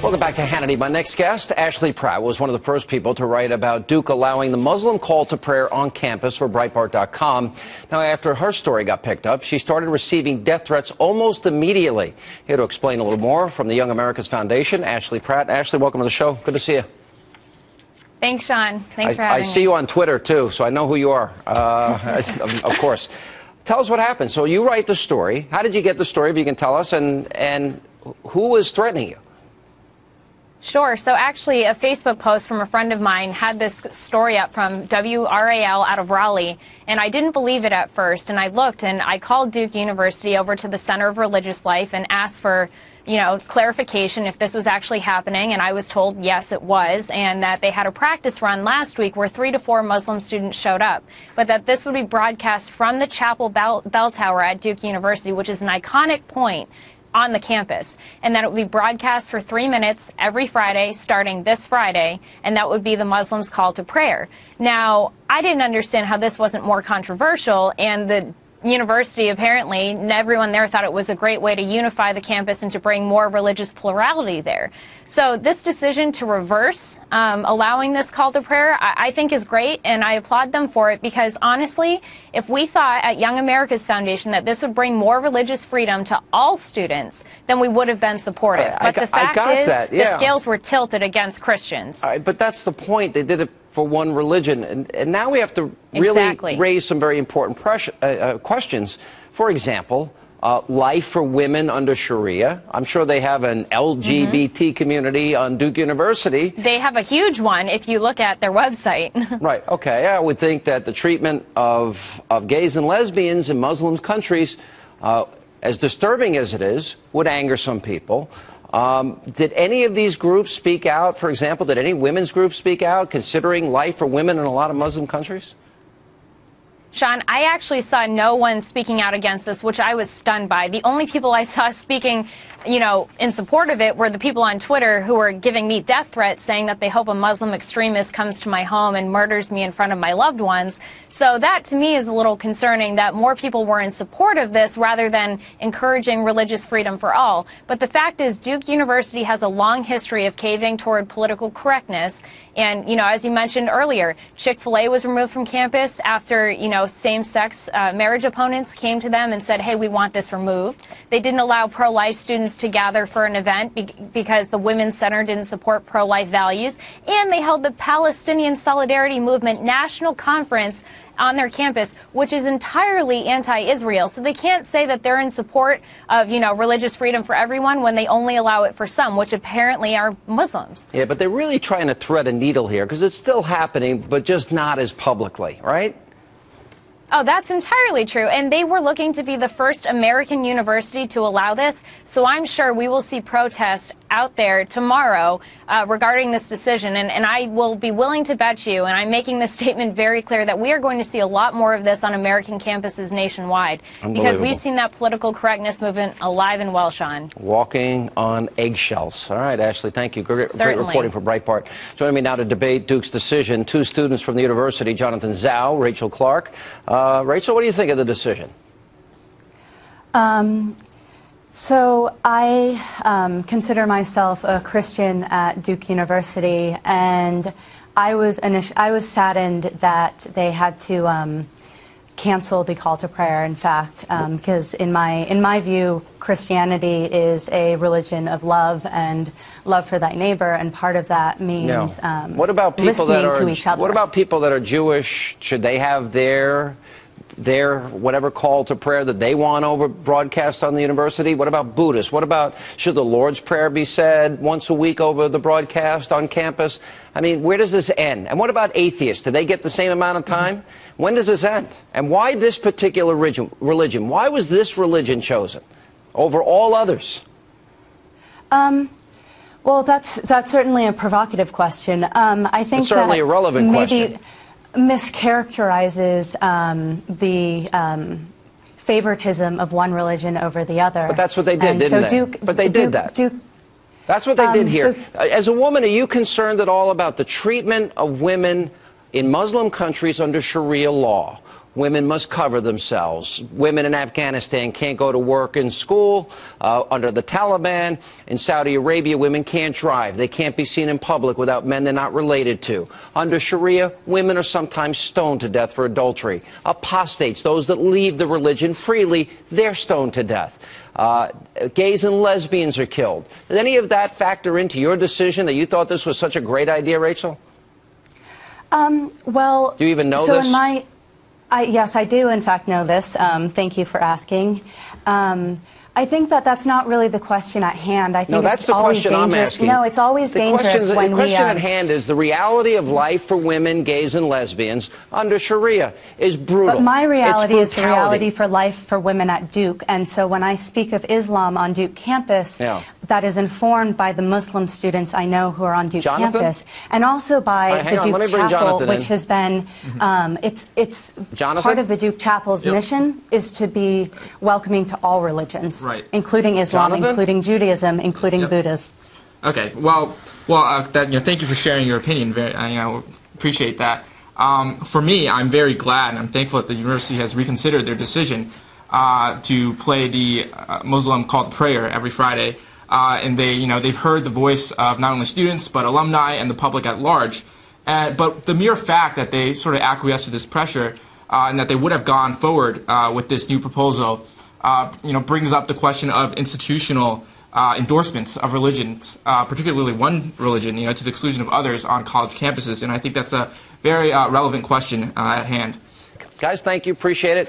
Welcome back to Hannity. My next guest, Ashley Pratt, was one of the first people to write about Duke allowing the Muslim call to prayer on campus for Breitbart.com. Now, after her story got picked up, she started receiving death threats almost immediately. Here to explain a little more from the Young America's Foundation, Ashley Pratt. Ashley, welcome to the show. Good to see you. Thanks, Sean. Thanks for having me. I see you on Twitter, too, so I know who you are, of course. Tell us what happened. So you write the story. How did you get the story, if you can tell us, and who was threatening you? Sure. So actually, a Facebook post from a friend of mine had this story up from WRAL out of Raleigh, and I didn't believe it at first. And I looked, and I called Duke University over to the Center of Religious Life and asked for, clarification if this was actually happening. And I was told, yes, it was, and that they had a practice run last week where 3 to 4 Muslim students showed up, but that this would be broadcast from the Chapel Bell Tower at Duke University, which is an iconic point on the campus, and that it would be broadcast for 3 minutes every Friday, starting this Friday, and that would be the Muslims' call to prayer. Now, I didn't understand how this wasn't more controversial, and the university, apparently, everyone there thought it was a great way to unify the campus and to bring more religious plurality there. So this decision to reverse allowing this call to prayer, I think is great, and I applaud them for it, because honestly, if we thought at Young America's Foundation that this would bring more religious freedom to all students, then we would have been supportive. But the fact is, the scales were tilted against Christians. But that's the point. They did it for one religion, and now we have to really raise some very important questions. For example, life for women under Sharia. I'm sure they have an LGBT community on Duke University. They have a huge one if you look at their website. Right, okay. I would think that the treatment of gays and lesbians in Muslim countries, as disturbing as it is, would anger some people. Did any of these groups speak out? For example, did any women's groups speak out considering life for women in a lot of Muslim countries? Sean, I actually saw no one speaking out against this, which I was stunned by. The only people I saw speaking, in support of it were the people on Twitter who were giving me death threats, saying that they hope a Muslim extremist comes to my home and murders me in front of my loved ones. So that, to me, is a little concerning that more people were in support of this rather than encouraging religious freedom for all. But the fact is, Duke University has a long history of caving toward political correctness. And, as you mentioned earlier, Chick-fil-A was removed from campus after, same-sex marriage opponents came to them and said, hey, we want this removed. They didn't allow pro-life students to gather for an event because the Women's Center didn't support pro-life values. And they held the Palestinian Solidarity Movement National Conference on their campus, which is entirely anti-Israel. So they can't say that they're in support of, religious freedom for everyone when they only allow it for some, which apparently are Muslims. Yeah, but they're really trying to thread a needle here, because it's still happening, but just not as publicly, right? Oh, that's entirely true. And they were looking to be the first American university to allow this. So I'm sure we will see protests out there tomorrow regarding this decision. And I will be willing to bet you, and I'm making this statement very clear, that we are going to see a lot more of this on American campuses nationwide. Because we've seen that political correctness movement alive and well, Sean. Walking on eggshells. All right, Ashley, thank you. Great reporting for Breitbart. Joining me now to debate Duke's decision, 2 students from the university, Jonathan Zhao, Rachel Clark. Rachel, what do you think of the decision? So I consider myself a Christian at Duke University, and I was saddened that they had to cancel the call to prayer. In fact, because in my view, Christianity is a religion of love and love for thy neighbor, and part of that means what about people listening to each other. What about people that are Jewish? Should they have their whatever call to prayer that they want over broadcast on the university? What about Buddhists? What about, should the Lord's Prayer be said once a week over the broadcast on campus? I mean, where does this end? And what about atheists? Do they get the same amount of time? When does this end? And why this particular religion? Why was this religion chosen over all others? Well, that's certainly a provocative question. I think it's certainly a relevant question. Mischaracterizes the favoritism of one religion over the other. But that's what they did, didn't they? But they did that. That's what they did here. As a woman, are you concerned at all about the treatment of women in Muslim countries under Sharia law? women must cover themselves. Women in Afghanistan can't go to work and school under the Taliban. In Saudi Arabia, women can't drive. They can't be seen in public without men they're not related to. Under Sharia, women are sometimes stoned to death for adultery. Apostates, those that leave the religion freely, they're stoned to death. Gays and lesbians are killed. Did any of that factor into your decision that you thought this was such a great idea, Rachel? Well, do you even know so this? Yes, I do, in fact, know this. Thank you for asking. I think that that's not really the question at hand. I think no, that's it's the always question dangerous. I'm asking. No, it's always dangerous when the question at hand is the reality of life for women, gays, and lesbians under Sharia is brutal. But my reality is the reality for life for women at Duke. And so when I speak of Islam on Duke campus, that is informed by the Muslim students I know who are on Duke campus, and also by the Duke Chapel, which has been, it's part of the Duke Chapel's mission is to be welcoming to all religions, including Islam, including Judaism, including Buddhism. Okay, well, thank you for sharing your opinion. I appreciate that. For me, I'm very glad and I'm thankful that the university has reconsidered their decision to play the Muslim call to prayer every Friday. And they've heard the voice of not only students but alumni and the public at large. But the mere fact that they sort of acquiesced to this pressure and that they would have gone forward with this new proposal, brings up the question of institutional endorsements of religions, particularly one religion, to the exclusion of others on college campuses. And I think that's a very relevant question at hand. Guys, thank you. Appreciate it.